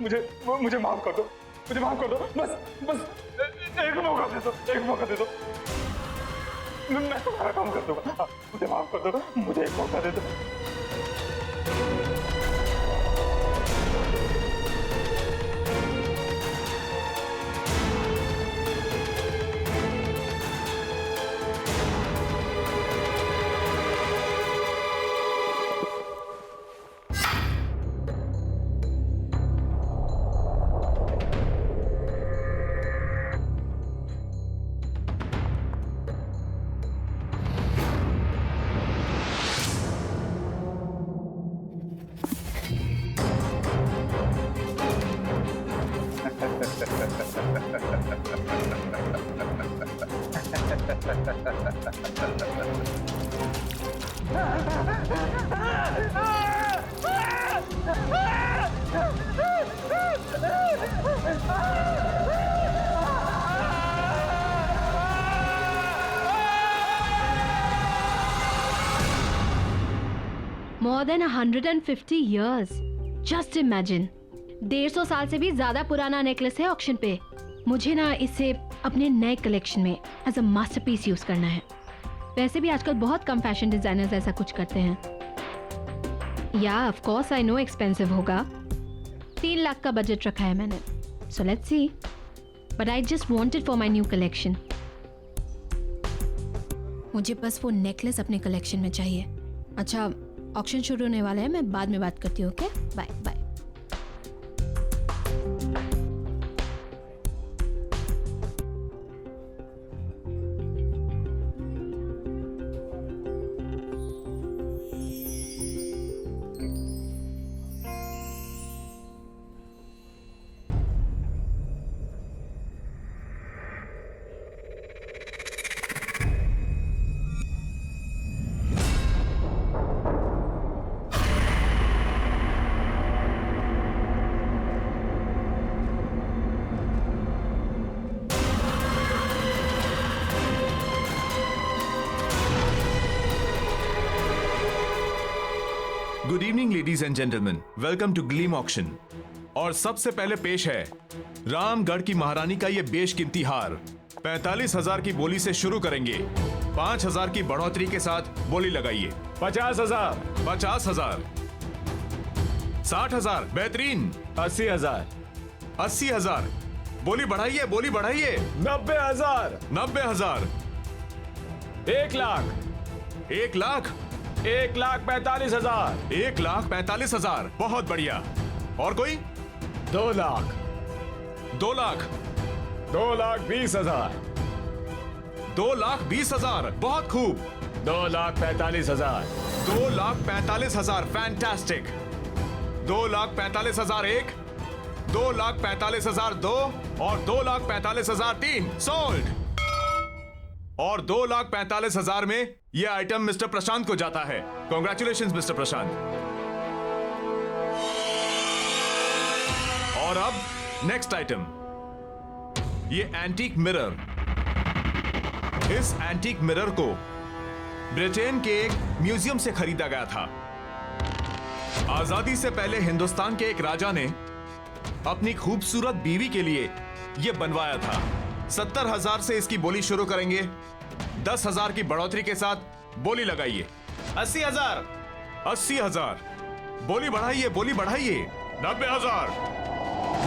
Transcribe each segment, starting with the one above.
मुझे मुझे माफ कर दो, मुझे माफ कर दो, बस बस एक मौका दे दो, एक मौका दे दो, मैं तुम्हारा काम कर दूंगा। मुझे माफ कर दो, मुझे एक मौका दे दो। More than 150 years. Just imagine. 150 साल से भी ज्यादा पुराना नेकलेस है ऑक्शन पे। मुझे ना इसे अपने नए कलेक्शन में एज अ मास्टरपीस यूज करना है। वैसे भी आजकल बहुत कम फैशन डिजाइनर्स ऐसा कुछ करते हैं। या of course I know expensive होगा। 3 लाख का बजट रखा है मैंने। So let's see. But I just wanted for my new collection. मुझे बस वो नेकलेस अपने कलेक्शन में चाहिए। अच्छा, ऑक्शन शुरू होने वाला है, मैं बाद में बात करती हूँ। Okay, bye bye. Good evening ladies and gentleman, welcome to Gleam auction. और सबसे पहले पेश है रामगढ़ की महारानी का ये बेशकीमती हार। 45,000 की बोली से शुरू करेंगे। 5,000 की बढ़ोतरी के साथ बोली लगाइए। 50,000, 50,000, 60,000, बेहतरीन। 80,000, 80,000, बोली बढ़ाइए, बोली बढ़ाइए। 90,000, 90,000, 1 लाख, 1 लाख, 1,45,000, 1,45,000, बहुत बढ़िया। और कोई? 2 लाख, 2 लाख, 2,20,000, 2,20,000, बहुत खूब। 2,45,000, 2,45,000, फैंटास्टिक। 2,45,000 1, 2,45,000 2 और 2,45,000 3, सोल्ड। और 2,45,000 में यह आइटम मिस्टर प्रशांत को जाता है। कॉन्ग्रेचुलेशंस मिस्टर प्रशांत। और अब नेक्स्ट आइटम, ये एंटीक मिरर। इस एंटीक मिरर को ब्रिटेन के एक म्यूजियम से खरीदा गया था। आजादी से पहले हिंदुस्तान के एक राजा ने अपनी खूबसूरत बीवी के लिए यह बनवाया था। 70,000 से इसकी बोली शुरू करेंगे। 10,000 की बढ़ोतरी के साथ बोली लगाइए। 80,000, 80,000, बोली बढ़ाइए, बोली बढ़ाइए। 90,000,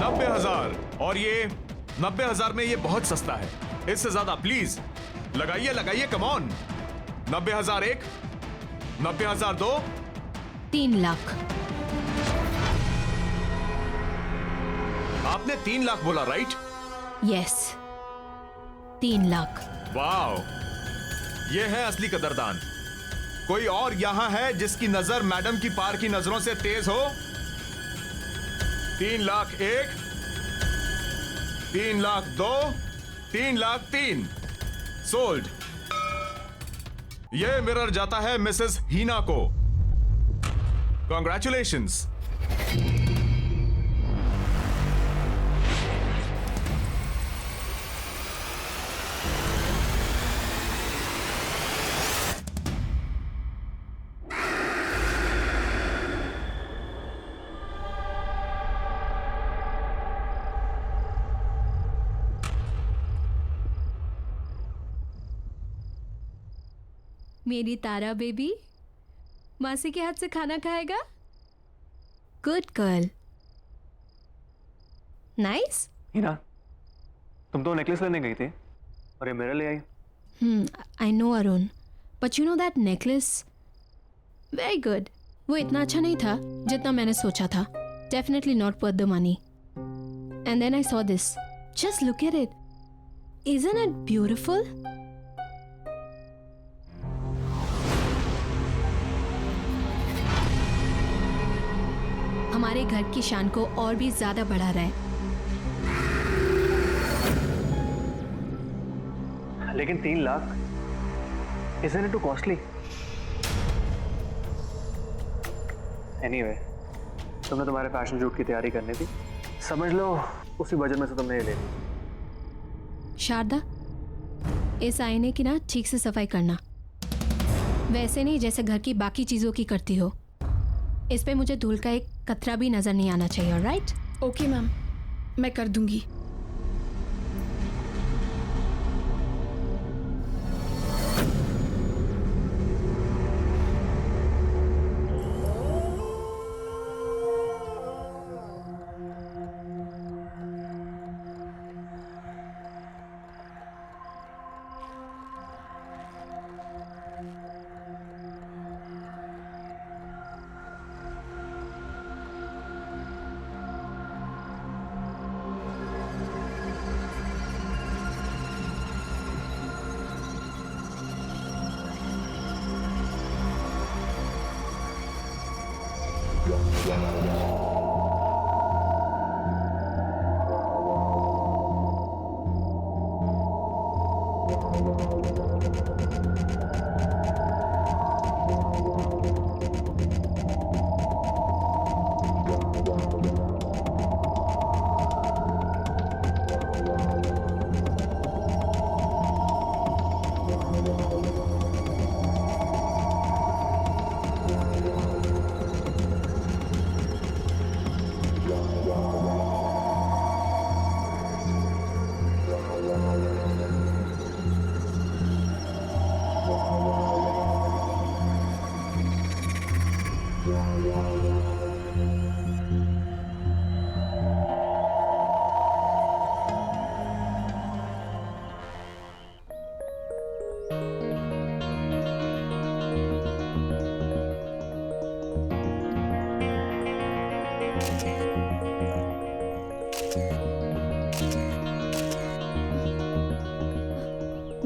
90,000, और ये 90,000 में ये बहुत सस्ता है। इससे ज्यादा प्लीज लगाइए, लगाइए, कम ऑन। 90,000 1, 90,000 2, 3 लाख। आपने 3 लाख बोला, राइट? यस, 3 लाख। वाओ, ये है असली कदरदान। कोई और यहां है जिसकी नजर मैडम की पार की नजरों से तेज हो? 3 लाख 1, 3 लाख 2, 3 लाख 3, सोल्ड। यह मिरर जाता है मिसेस हीना को। कॉन्ग्रेचुलेशंस। मेरी तारा बेबी मासी के हाथ से खाना खाएगा. Good girl. नाइस. हीना, तुम तो नेकलेस लेने गई थी और ये मेरे ले आई. I know Arun, but you know that necklace very good. वो इतना अच्छा नहीं था जितना मैंने सोचा था. Definitely not worth the money. And then I saw this. Just look at it. Isn't it beautiful? हमारे घर की शान को और भी ज्यादा बढ़ा रहा है. लेकिन 3 lakh, isn't it too costly? Anyway, तुमने तुम्हारे फैशन शूट की तैयारी करनी थी. समझ लो उसी बजट में से तुमने ये ले ली. शारदा, इस आईने की ना ठीक से सफाई करना. वैसे नहीं जैसे घर की बाकी चीजों की करती हो. इस पे मुझे धूल का एक कतरा भी नजर नहीं आना चाहिए. राइट? ओके मैम, मैं कर दूंगी.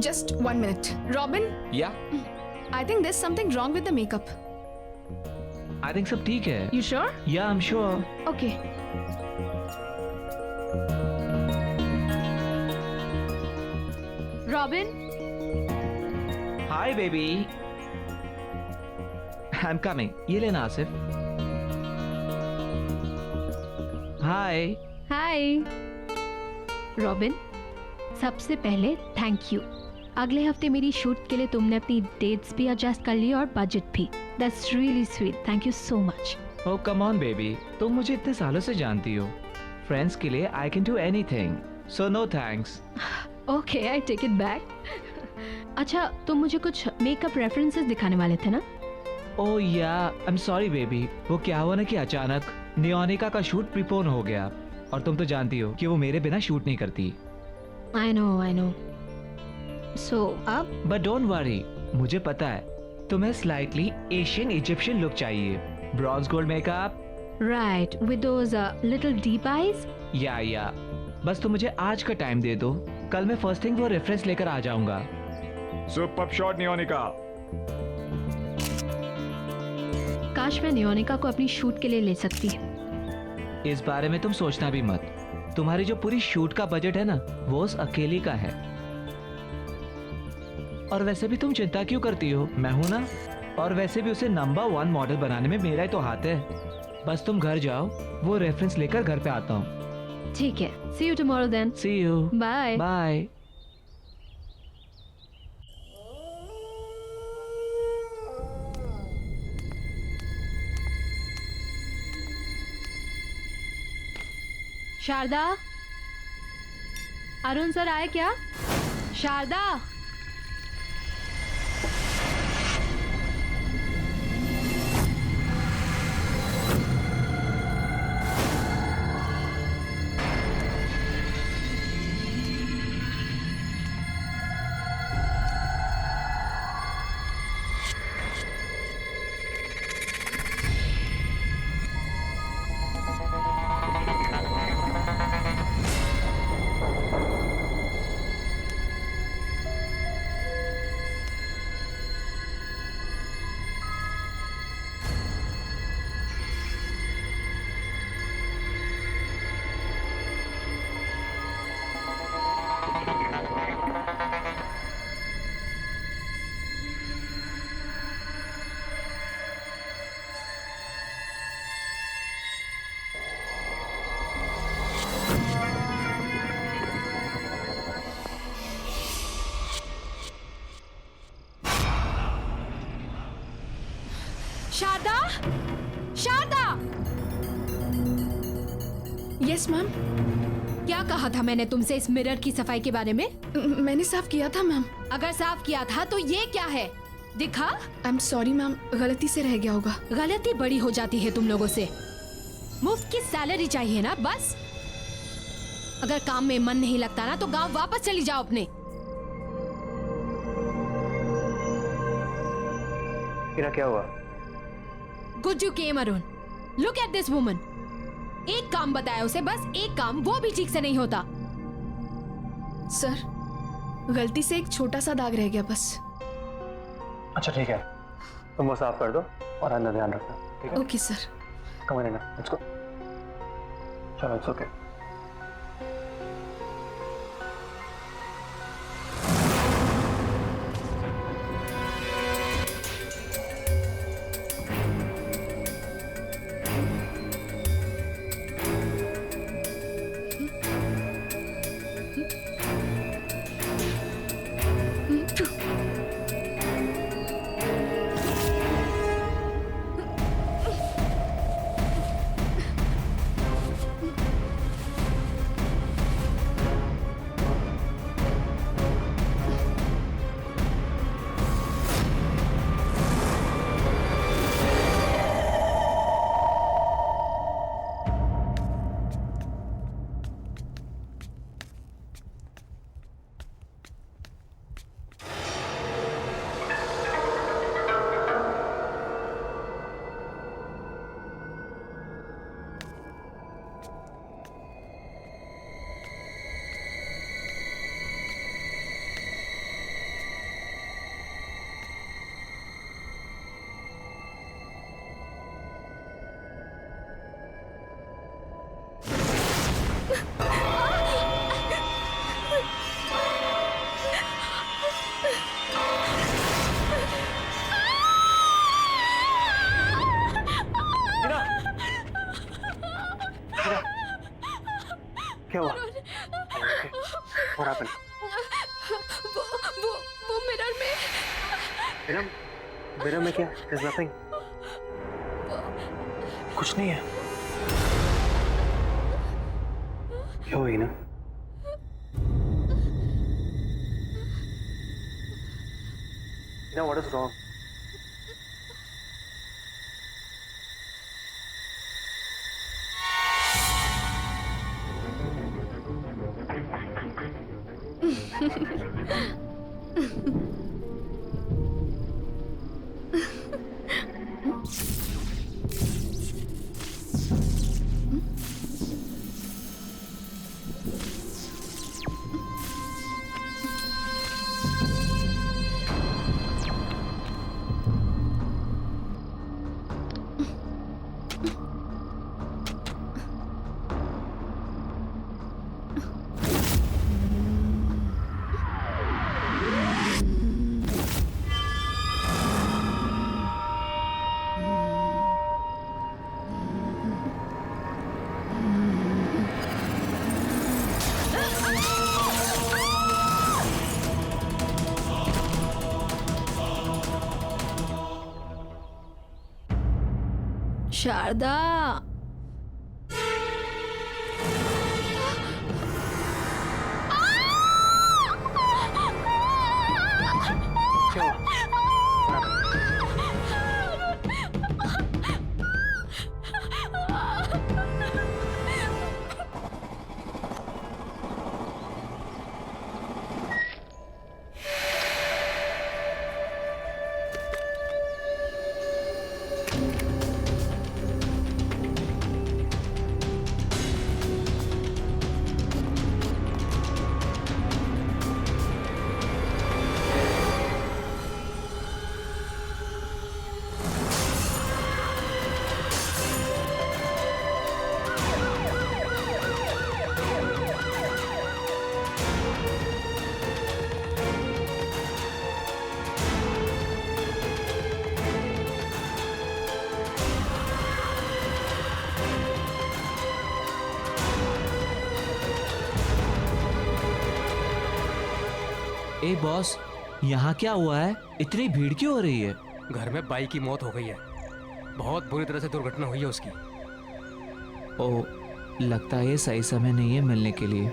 Just 1 minute. Robin, या I think there's something wrong with the makeup. I think सब ठीक है. You sure? या I am sure. Okay. Robin, hi baby. I am coming. ये लेना आसिफ. हाय. हाय. रॉबिन, सबसे पहले थैंक यू. अगले हफ्ते मेरी शूट के लिए तुमने अपनी डेट्स भी एडजस्ट कर ली और बजट भी. That's really sweet. Thank you so much. Oh come on baby, तुम मुझे इतने सालों से जानती हो. फ्रेंड्स के लिए I can do anything. So no thanks. Okay, I take it back. अच्छा, तुम मुझे कुछ मेकअप रेफरेंसेस दिखाने वाले थे ना? ओह या आई एम सॉरी बेबी. वो क्या हुआ ना कि अचानक नियोनिका का शूट प्रीपोन हो गया और तुम तो जानती हो कि वो मेरे बिना शूट नहीं करती. I know. सो अब बट डोंट वरी, मुझे पता है तुम्हें स्लाइटली एशियन इजिप्शियन लुक चाहिए. Bronze gold makeup. Right, with those little deep eyes. या बस तुम मुझे आज का टाइम दे दो. कल मैं फर्स्ट थिंग वो रेफरेंस लेकर आ जाऊंगा. Super shot Neonika. काश मैं नियोनिका को अपनी शूट के लिए ले सकती. इस बारे में तुम सोचना भी मत. तुम्हारी जो पूरी शूट का बजट है ना, वो उस अकेली का है. और वैसे भी तुम चिंता क्यों करती हो, मैं हूं ना. और वैसे भी उसे नंबर 1 मॉडल बनाने में मेरा ही तो हाथ है. बस तुम घर जाओ, वो रेफरेंस लेकर घर पे आता हूँ. ठीक है. See you tomorrow then. See you. Bye. Bye. Sharda, Arun sir आए क्या? शारदा. Sharda, Sharda, yes ma'am. क्या कहा था मैंने तुमसे इस मिरर की सफाई के बारे में? मैंने साफ किया था मैम। अगर साफ किया था तो ये क्या है? दिखा। आई एम सॉरी मैम, गलती से रह गया होगा। गलती बड़ी हो जाती है तुम लोगों से। मुफ्त की सैलरी चाहिए ना बस। अगर काम में मन नहीं लगता ना तो गांव वापस चली जाओ अपने। इरा क्या हुआ? गुज्जू came Arun, look at this woman. एक काम बताया उसे, बस एक काम, वो भी ठीक से नहीं होता। सर, गलती से एक छोटा सा दाग रह गया बस। अच्छा ठीक है, तुम वो साफ कर दो और अंदर ध्यान रखना, ठीक है? Okay sir. Come on Ira, let's go. चलो, इट्स ओके। क्या हुआ? What happened? वो मिरर में। मिरर में क्या? There's nothing. कुछ नहीं है। क्या हुई ना? What is wrong? शारदा, क्या हुआ? ए बॉस, यहाँ क्या हुआ है? इतनी भीड़ क्यों हो रही है? घर में बाई की मौत हो गई है। बहुत बुरी तरह से दुर्घटना हुई है उसकी। ओ, लगता है ये सही समय नहीं है मिलने के लिए।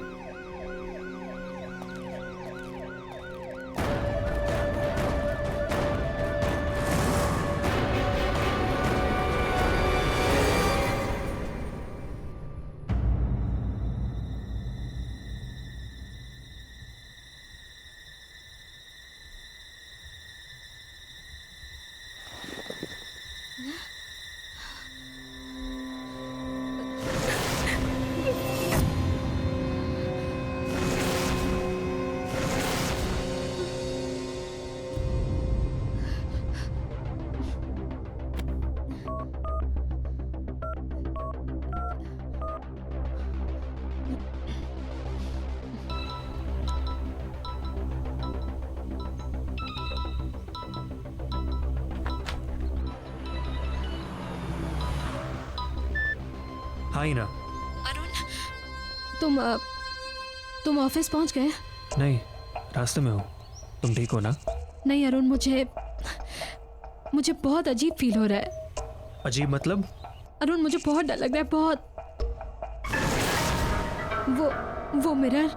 हाँ ही ना। तुम तुम ऑफिस पहुंच गए? नहीं, रास्ते में हो। तुम ठीक हो ना? नहीं अरुण, मुझे बहुत अजीब फील हो रहा है। अजीब मतलब? अरुण मुझे बहुत डर लग रहा है, बहुत। वो मिरर,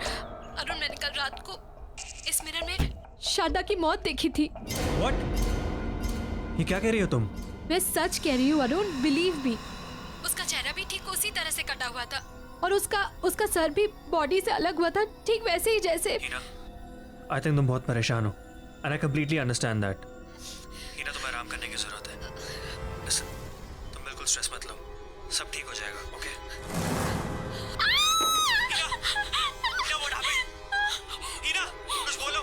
अरुण मैंने कल रात को इस मिरर में शारदा की मौत देखी थी। What? ये क्या कह रही हो तुम? मैं सच कह रही हूँ अरुण, बिलीव मी। उसका चेहरा भी ठीक उसी तरह से कटा हुआ था और उसका सर भी बॉडी से अलग हुआ था, ठीक वैसे ही जैसे। आई थिंक तुम बहुत परेशान हो and I completely understand that. Heena, तुम्हें आराम करने की जरूरत है। Listen, तुम बिल्कुल स्ट्रेस मत लो, सब ठीक हो जाएगा। Okay? Heena, what happened? Heena, कुछ बोलो।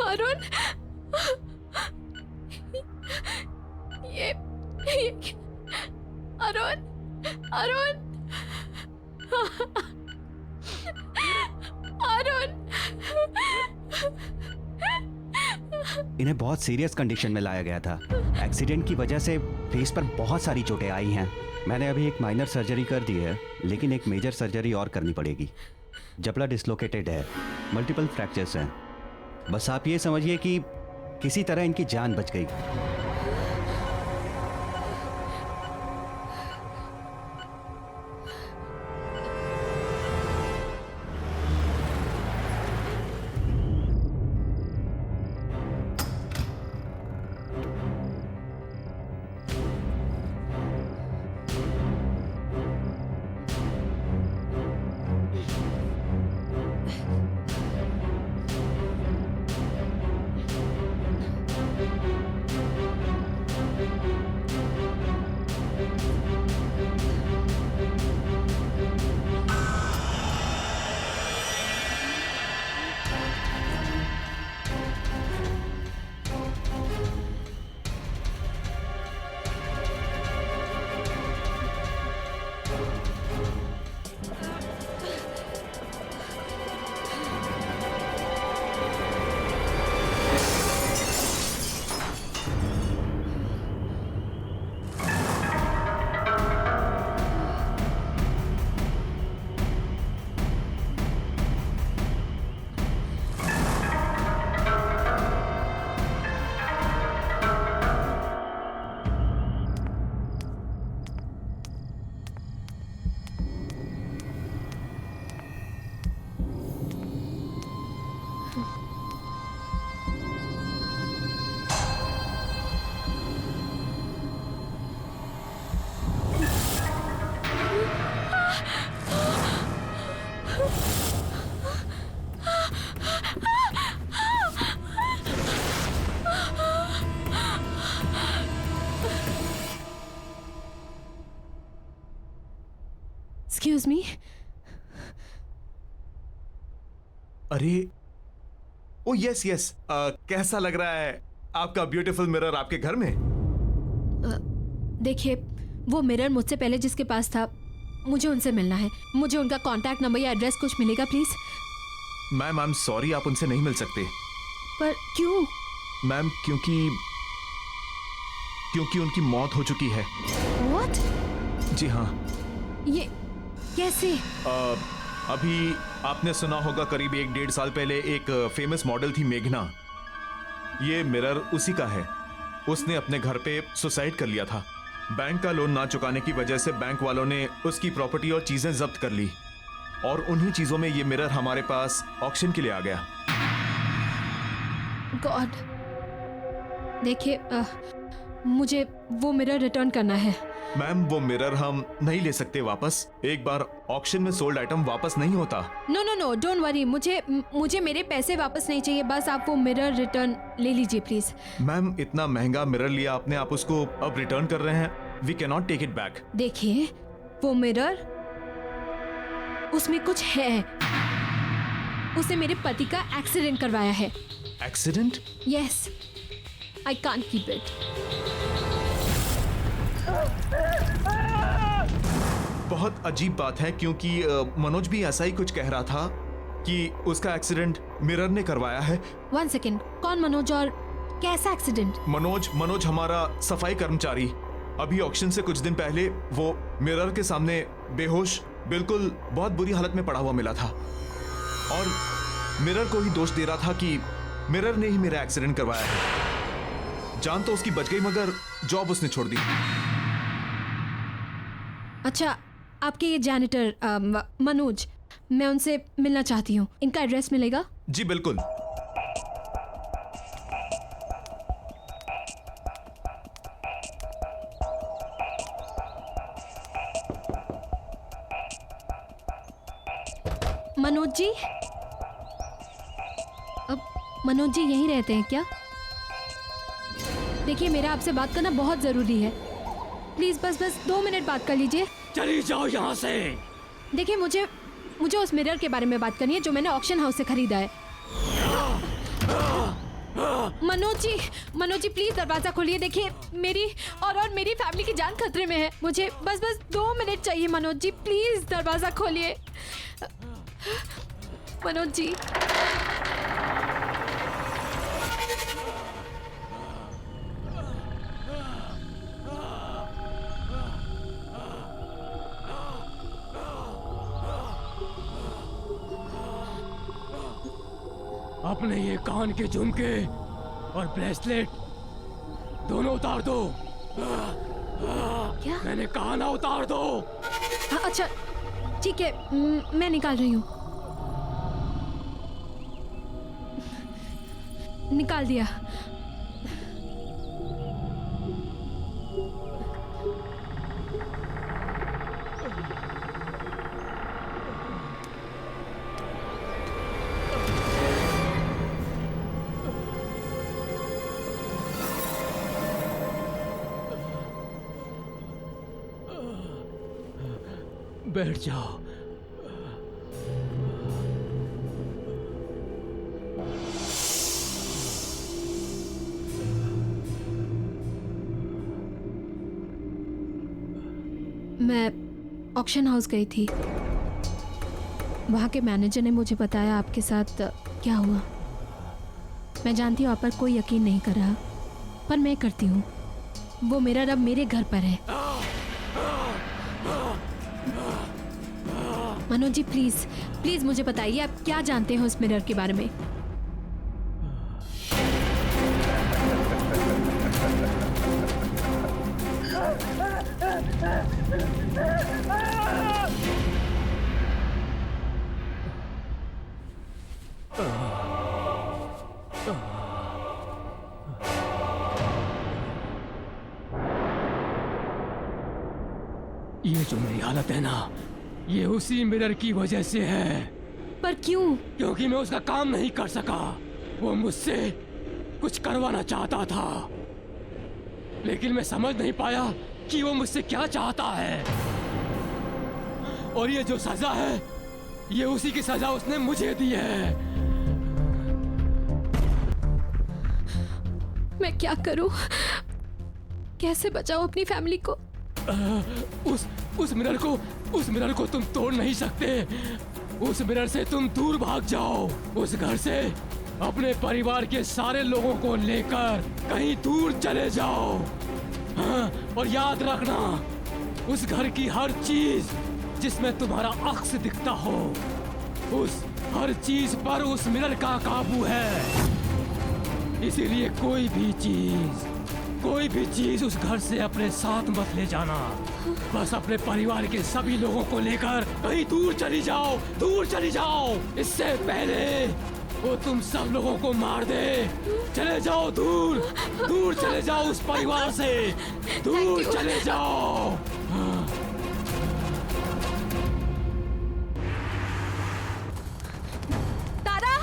अरुण, ये अरुण, अरुण, अरुण। इन्हें बहुत सीरियस कंडीशन में लाया गया था। एक्सीडेंट की वजह से फेस पर बहुत सारी चोटें आई हैं। मैंने अभी एक माइनर सर्जरी कर दी है, लेकिन एक मेजर सर्जरी और करनी पड़ेगी। जबड़ा डिसलोकेटेड है, मल्टीपल फ्रैक्चर्स हैं। बस आप ये समझिए कि किसी तरह इनकी जान बच गई। Excuse me. अरे ओ यस यस, कैसा लग रहा है आपका ब्यूटीफुल मिरर आपके घर में? देखिए, वो मिरर मुझसे पहले जिसके पास था, मुझे उनसे मिलना है। मुझे उनका कांटेक्ट नंबर या एड्रेस कुछ मिलेगा please? Ma'am I am sorry, आप उनसे नहीं मिल सकते। पर क्यों? मैम क्योंकि उनकी मौत हो चुकी है। व्हाट? जी हाँ। ये कैसे? अभी आपने सुना होगा, करीब 1-1.5 साल पहले एक फेमस मॉडल थी मेघना। ये मिरर उसी का है। उसने अपने घर पे सुसाइड कर लिया था। बैंक का लोन ना चुकाने की वजह से बैंक वालों ने उसकी प्रॉपर्टी और चीजें जब्त कर ली, और उन्हीं चीजों में ये मिरर हमारे पास ऑक्शन के लिए आ गया। गॉड। देखिए, मुझे वो मिरर रिटर्न करना है। मैम वो मिरर हम नहीं ले सकते वापस। एक बार ऑक्शन में सोल्ड आइटम वापस नहीं होता। No no no, don't worry. मुझे मेरे पैसे वापस नहीं चाहिए। बस आप वो मिरर रिटर्न ले लीजिए प्लीज। मैम इतना महंगा मिरर लिया आपने, आप उसको अब रिटर्न कर रहे हैं। We can not take it back. देखिए, वो मिरर, उसमें कुछ है। उसे मेरे पति का एक्सीडेंट करवाया है। Accident? Yes, I can't keep it. बहुत अजीब बात है, क्योंकि मनोज भी ऐसा ही कुछ कह रहा था कि उसका एक्सीडेंट मिरर ने करवाया है। 1 सेकेंड, कौन मनोज और कैसा एक्सीडेंट? मनोज हमारा सफाई कर्मचारी। अभी ऑक्शन से कुछ दिन पहले वो मिरर के सामने बेहोश, बिल्कुल बहुत बुरी हालत में पड़ा हुआ मिला था, और मिरर को ही दोष दे रहा था कि मिरर ने ही मेरा एक्सीडेंट करवाया है। जान तो उसकी बच गई, मगर जॉब उसने छोड़ दी। अच्छा, आपके ये जैनिटर मनोज, मैं उनसे मिलना चाहती हूँ। इनका एड्रेस मिलेगा? जी बिल्कुल। मनोज जी? अब मनोज जी यहीं रहते हैं क्या? देखिए, मेरा आपसे बात करना बहुत जरूरी है। प्लीज बस 2 मिनट बात कर लीजिए। चली जाओ यहाँ से। देखिए, मुझे उस मिरर के बारे में बात करनी है जो मैंने ऑक्शन हाउस से खरीदा है। मनोज जी प्लीज दरवाजा खोलिए। देखिए, मेरी और मेरी फैमिली की जान खतरे में है। मुझे बस 2 मिनट चाहिए। मनोज जी प्लीज दरवाजा खोलिए। मनोज जी। अपने ये कान के झुमके और ब्रेसलेट दोनों उतार दो। क्या? मैंने कहा ना, उतार दो। हाँ, अच्छा ठीक है, मैं निकाल रही हूँ। निकाल दिया। बैठ जाओ। मैं ऑक्शन हाउस गई थी। वहाँ के मैनेजर ने मुझे बताया आपके साथ क्या हुआ। मैं जानती हूँ आप पर कोई यकीन नहीं कर रहा, पर मैं करती हूँ। वो मिरर अब मेरे घर पर है। मनोज जी प्लीज मुझे बताइए, आप क्या जानते हो उस मिरर के बारे में? ये जो मेरी हालत है ना, ये उसी मिरर की वजह से है। पर क्यों? क्योंकि मैं उसका काम नहीं कर सका। वो मुझसे कुछ करवाना चाहता था, लेकिन मैं समझ नहीं पाया कि वो मुझसे क्या चाहता है। और ये जो सजा है, ये उसी की सजा उसने मुझे दी है। मैं क्या करूं? कैसे बचाऊं अपनी फैमिली को? उस मिरर को तुम तोड़ नहीं सकते। उस मिरर से तुम दूर भाग जाओ। उस घर से अपने परिवार के सारे लोगों को लेकर कहीं दूर चले जाओ। हाँ, और याद रखना, उस घर की हर चीज जिसमें तुम्हारा अक्स दिखता हो, उस हर चीज पर उस मिरर का काबू है। इसीलिए कोई भी चीज उस घर से अपने साथ मत ले जाना। बस अपने परिवार के सभी लोगों को लेकर कहीं दूर चली जाओ। इससे पहले वो तुम सब लोगों को मार दे। चले जाओ, दूर चले जाओ उस परिवार से, दूर चले जाओ। तारा,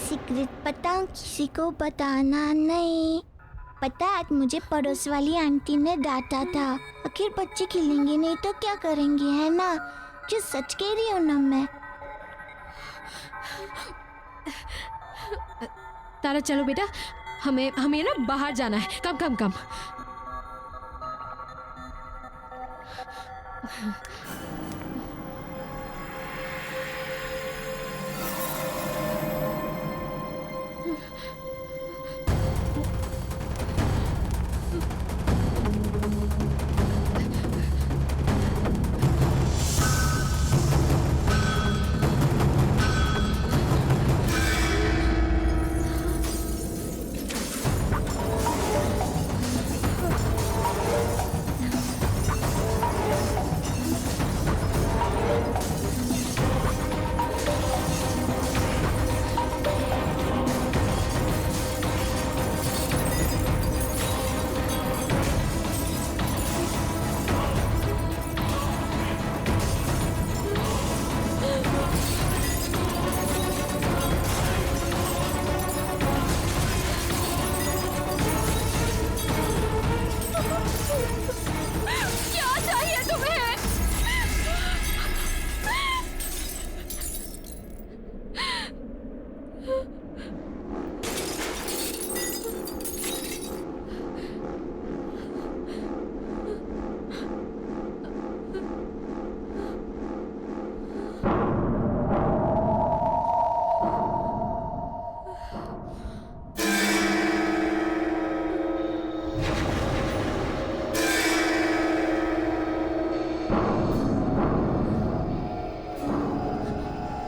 सीक्रेट पता किसी को बताना नहीं। पता आज मुझे पड़ोस वाली आंटी ने डांटा था। आखिर बच्चे खेलेंगे नहीं तो क्या करेंगे, है ना? जो सच कह रही हूँ ना मैं। तारा चलो बेटा, हमें ना बाहर जाना है। कम।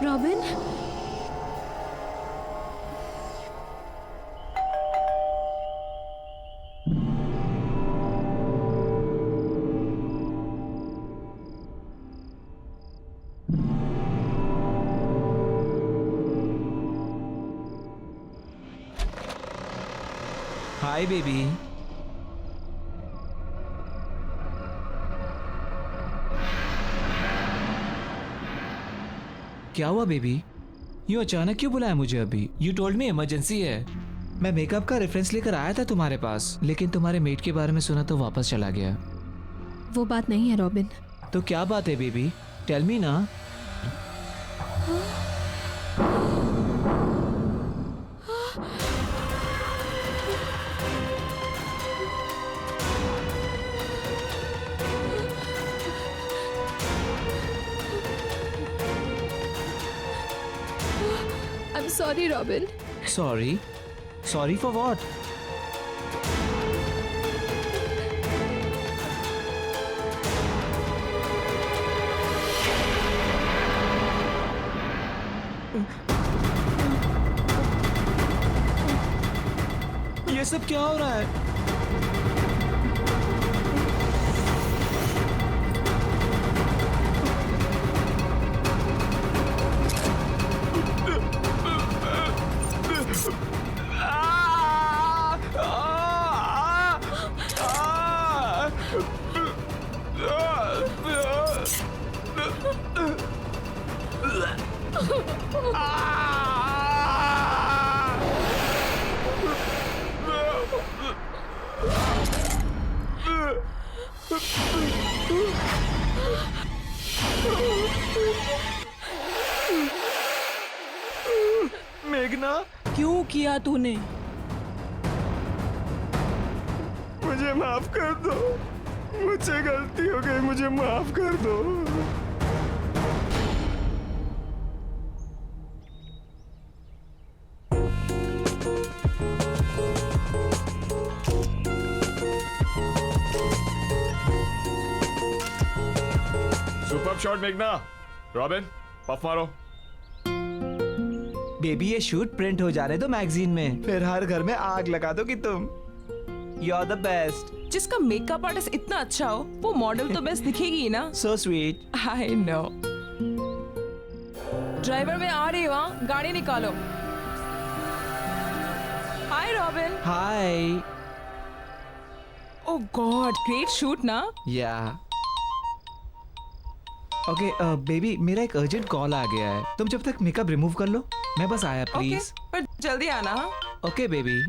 Robin, hi baby. क्या हुआ बेबी? यूँ अचानक क्यों बुलाया मुझे अभी? यू टोल्ड मी इमरजेंसी है। मैं मेकअप का रेफरेंस लेकर आया था तुम्हारे पास, लेकिन तुम्हारे मेट के बारे में सुना तो वापस चला गया। वो बात नहीं है रॉबिन। तो क्या बात है बेबी? टेल मी ना। I'm sorry, Robin. Sorry? Sorry for what? ये सब क्या हो रहा है? मेघना, क्यों किया तूने? मुझे माफ कर दो, मुझसे गलती हो गई, मुझे माफ कर दो। सुपर शॉट मेघना। रॉबिन पफ मारो। बेबी ये शूट प्रिंट हो जाने दो मैगजीन में, फिर हर घर में आग लगा दोगी तुम। You are the best. जिसका मेकअप आर्टिस्ट इतना अच्छा हो वो मॉडल तो बेस्ट दिखेगी ही ना। So sweet. I know. Driver मैं आ रही हूँ, हाँ? गाड़ी निकालो। हाय रॉबिन। हाय। ओह गॉड, ग्रेट शूट ना। या ओके बेबी, मेरा एक अर्जेंट कॉल आ गया है, तुम जब तक मेकअप रिमूव कर लो, मैं बस आया ओके, प्लीज। पर जल्दी आना। हाँ? Okay baby.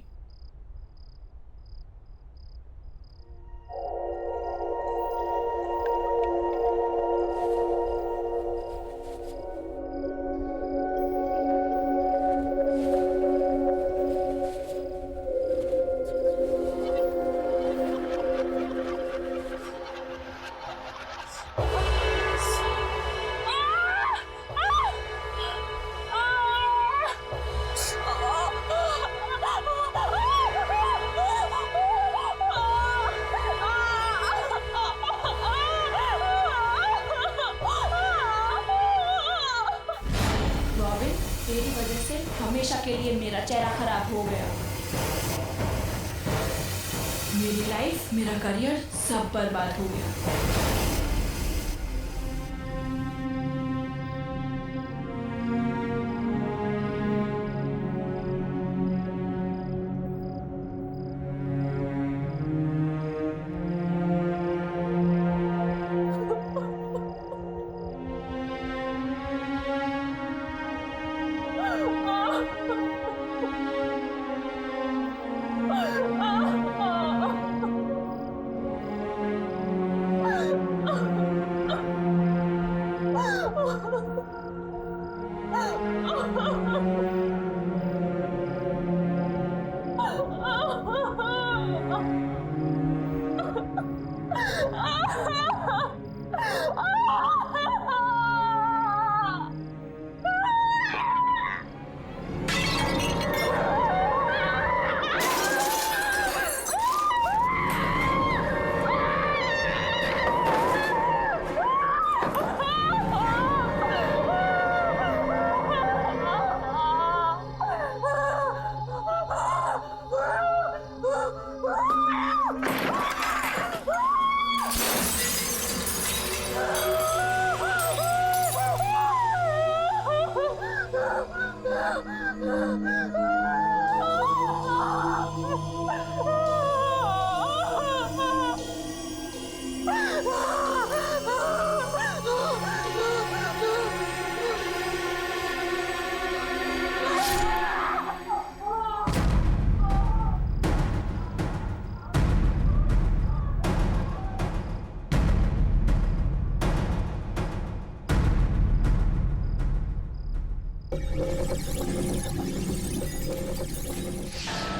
तेरी वजह से हमेशा के लिए मेरा चेहरा खराब हो गया। मेरी लाइफ, मेरा करियर सब बर्बाद हो गया।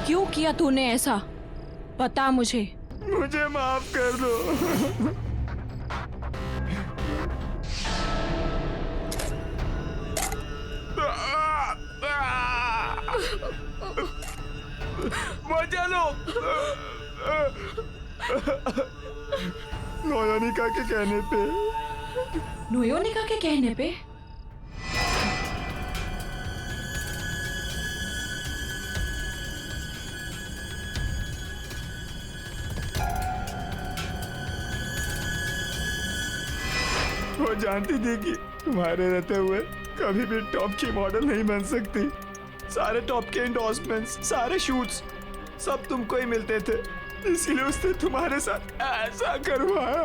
क्यों किया तूने ऐसा? बता मुझे। मुझे माफ कर दो। मजा लो। नोयोनिका के कहने पे। नोयोनिका के कहने पे? वो जानती थी कि तुम्हारे रहते हुए कभी भी टॉप की मॉडल नहीं बन सकती। सारे टॉप के एंडोर्समेंट्स, सारे शूट्स सब तुमको ही मिलते थे। इसीलिए उसने तुम्हारे साथ ऐसा करवाया।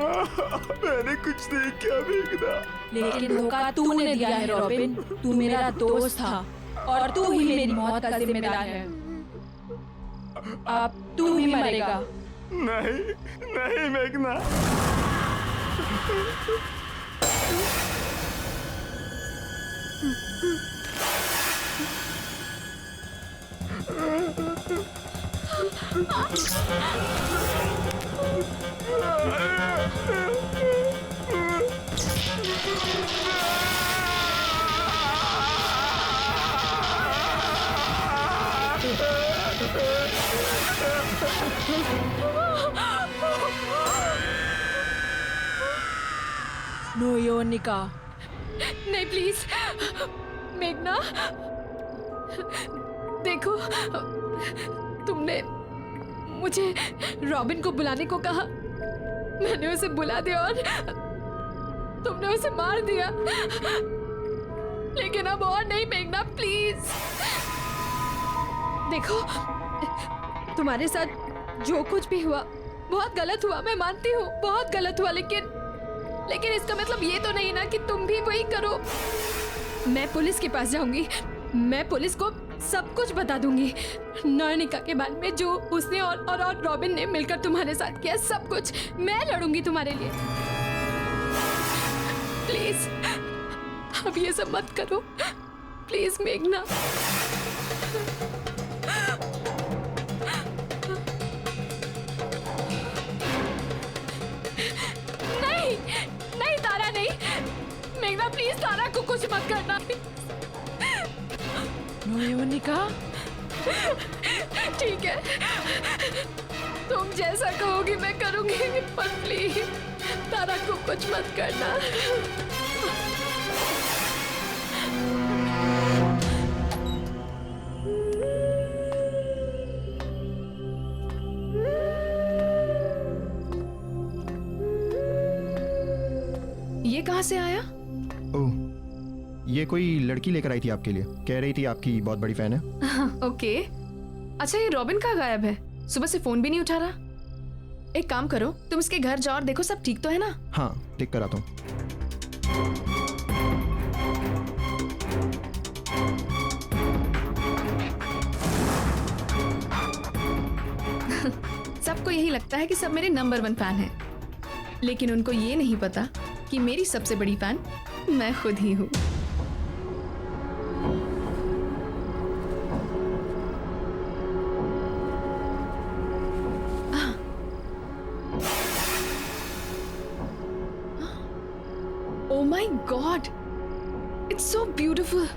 मैंने कुछ नहीं किया मेघना। लेकिन धोखा तूने दिया है रॉबिन। तू मेरा दोस्त था और तू ही मेरी मौत का जिम्मेदार है। अब तू ही मरेगा। नहीं नहीं मेघना। नो योनिका। नहीं प्लीज मेघना, देखो तुमने मुझे रॉबिन को बुलाने को कहा, मैंने उसे बुला दिया और तुमने उसे मार दिया। लेकिन अब और नहीं मेघना, प्लीज। देखो तुम्हारे साथ जो कुछ भी हुआ बहुत गलत हुआ, मैं मानती हूँ बहुत गलत हुआ, लेकिन इसका मतलब ये तो नहीं ना कि तुम भी वही करो। मैं पुलिस के पास जाऊंगी, मैं पुलिस को सब कुछ बता दूंगी। नयनिका के बारे में जो उसने और रॉबिन ने मिलकर तुम्हारे साथ किया, सब कुछ मैं लड़ूंगी तुम्हारे लिए। प्लीज अब ये सब मत करो, प्लीज मेघना। नहीं नहीं तारा, नहीं मेघना, प्लीज तारा को कुछ मत करना। योनिका ठीक है, तुम जैसा कहोगी मैं करूंगी, पर प्लीज तारा को कुछ मत करना। ये कहाँ से आया? ओह, ये कोई लड़की लेकर आई थी आपके लिए, कह रही थी आपकी बहुत बड़ी फैन है। ओके। अच्छा ये रॉबिन कहाँ गायब है? सुबह से फोन भी नहीं उठा रहा। एक काम करो, तुम इसके घर जाओ और देखो सब ठीक तो है ना? हाँ, ठीक कर आता हूँ। सबको यही लगता है कि सब मेरे नंबर 1 फैन हैं, लेकिन उनको ये नहीं पता कि मेरी सबसे बड़ी फैन मैं खुद ही हूँ। Oh my God! It's so beautiful.